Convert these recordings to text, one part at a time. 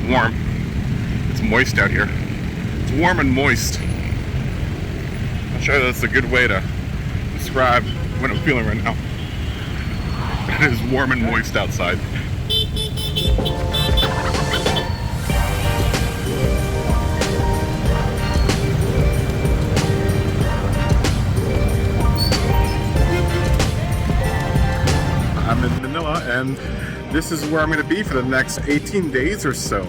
warm. It's moist out here. It's warm and moist. I'm sure that's a good way to describe what I'm feeling right now. It is warm and moist outside. I'm in Manila, and this is where I'm going to be for the next 18 days or so.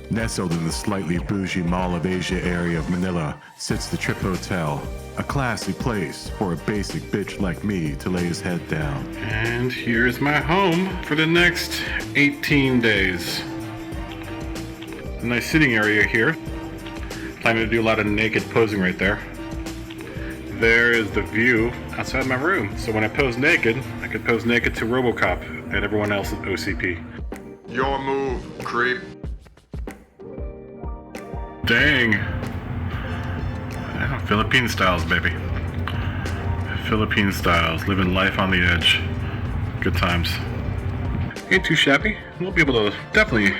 Nestled in the slightly bougie Mall of Asia area of Manila sits the Trip Hotel, a classy place for a basic bitch like me to lay his head down. And here's my home for the next 18 days. A nice sitting area here. Planning to do a lot of naked posing right there. There is the view outside my room. So when I pose naked, I could pose naked to RoboCop and everyone else at OCP. Your move, creep. Dang. Yeah, Philippine styles, baby. Philippine styles, living life on the edge. Good times. Ain't too shabby. We'll be able to definitely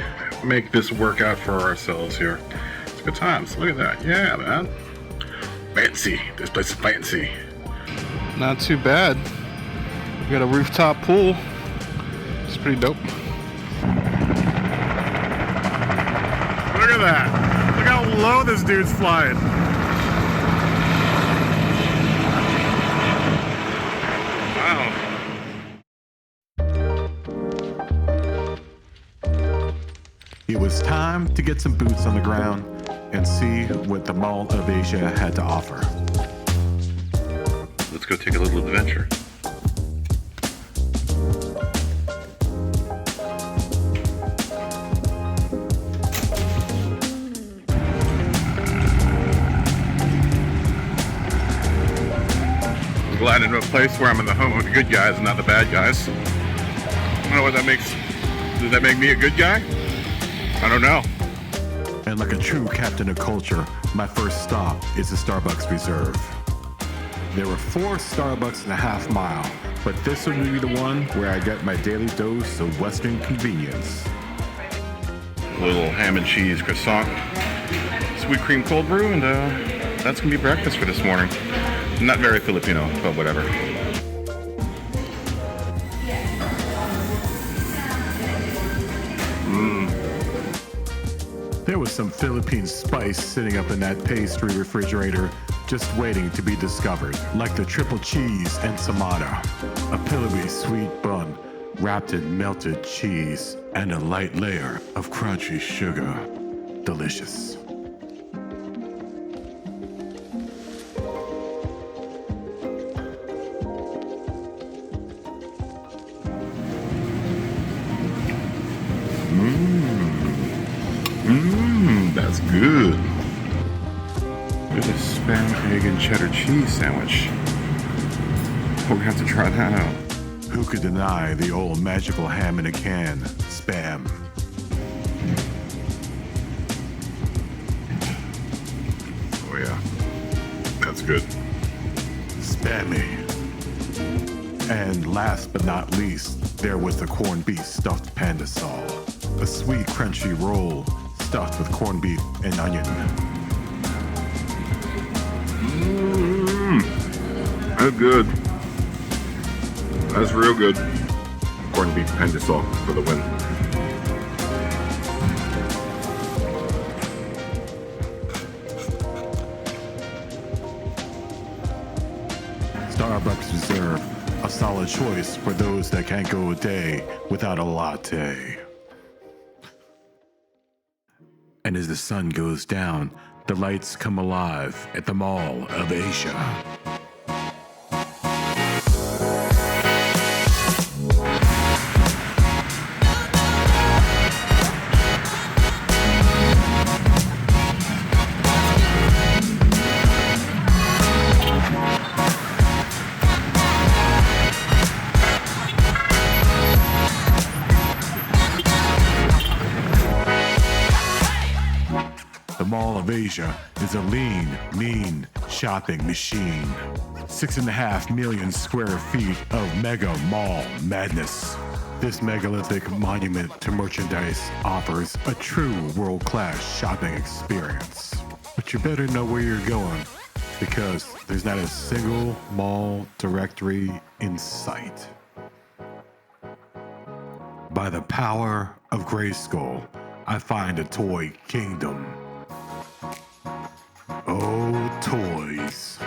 make this work out for ourselves here. It's good times. Look at that. Yeah, man. Fancy. This place is fancy. Not too bad. We got a rooftop pool. It's pretty dope. Look at that. Look how low this dude's flying. Wow. It was time to get some boots on the ground and see what the Mall of Asia had to offer. Let's go take a little adventure. I'm glad into a place where I'm in the home of the good guys and not the bad guys. I don't know what that makes. Does that make me a good guy? I don't know. And like a true captain of culture, my first stop is the Starbucks Reserve. There were 4 Starbucks in a half mile, but this will be the one where I get my daily dose of Western convenience. A little ham and cheese croissant, sweet cream cold brew, and that's gonna be breakfast for this morning. Not very Filipino, but whatever. There was some Philippine spice sitting up in that pastry refrigerator, just waiting to be discovered, like the triple cheese ensaimada, a pillowy sweet bun wrapped in melted cheese and a light layer of crunchy sugar. Delicious. That's good. Look at this spam, egg, and cheddar cheese sandwich. We're gonna have to try that out. Who could deny the old magical ham in a can, Spam? Oh yeah, that's good. Spammy. And last but not least, there was the corned beef stuffed panda sol, a sweet crunchy roll stuffed with corned beef and onion. That's good. That's real good. Corned beef panda sauce for the win. Starbucks Reserve, a solid choice for those that can't go a day without a latte. And as the sun goes down, the lights come alive at the Mall of Asia. The Mall of Asia is a lean, mean, shopping machine. 6.5 million square feet of mega mall madness. This megalithic monument to merchandise offers a true world-class shopping experience. But you better know where you're going, because there's not a single mall directory in sight. By the power of Grayskull, I find a toy kingdom. Oh, toys.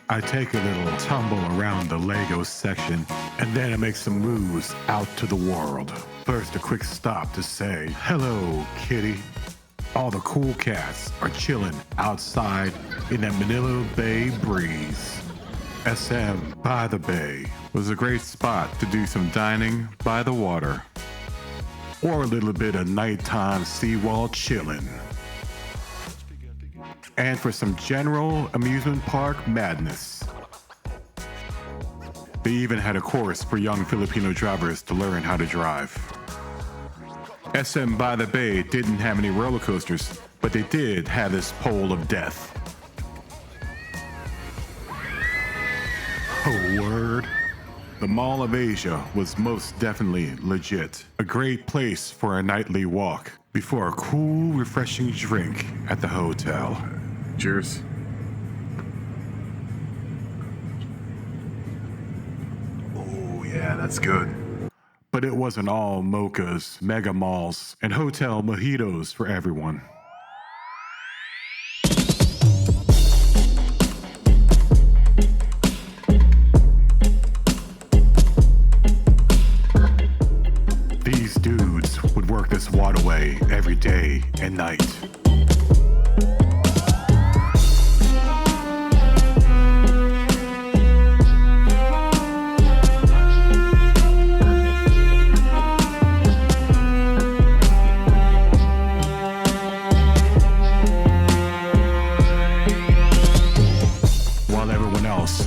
I take a little tumble around the Lego section, and then I make some moves out to the world. First, a quick stop to say, hello, kitty. All the cool cats are chilling outside in that Manila Bay breeze. SM by the Bay was a great spot to do some dining by the water, or a little bit of nighttime seawall chilling. And for some general amusement park madness. They even had a course for young Filipino drivers to learn how to drive. SM by the Bay didn't have any roller coasters, but they did have this pole of death. Oh, word. The Mall of Asia was most definitely legit. A great place for a nightly walk before a cool, refreshing drink at the hotel. Cheers. Oh, yeah, that's good. But it wasn't all mochas, mega malls, and hotel mojitos for everyone. These dudes would work this waterway every day and night.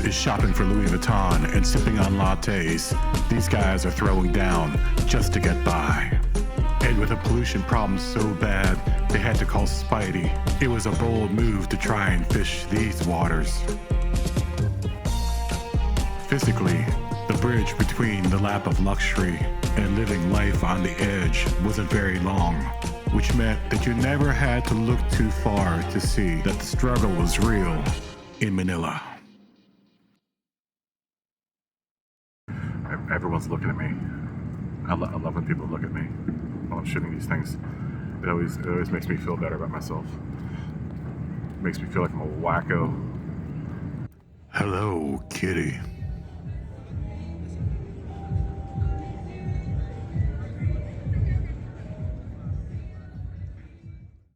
Is shopping for Louis Vuitton and sipping on lattes, these guys are throwing down just to get by. And with a pollution problem so bad, they had to call Spidey. It was a bold move to try and fish these waters. Physically, the bridge between the lap of luxury and living life on the edge wasn't very long, which meant that you never had to look too far to see that the struggle was real in Manila. Everyone's looking at me. I love when people look at me while I'm shooting these things. It always makes me feel better about myself. It makes me feel like I'm a wacko. Hello, kitty.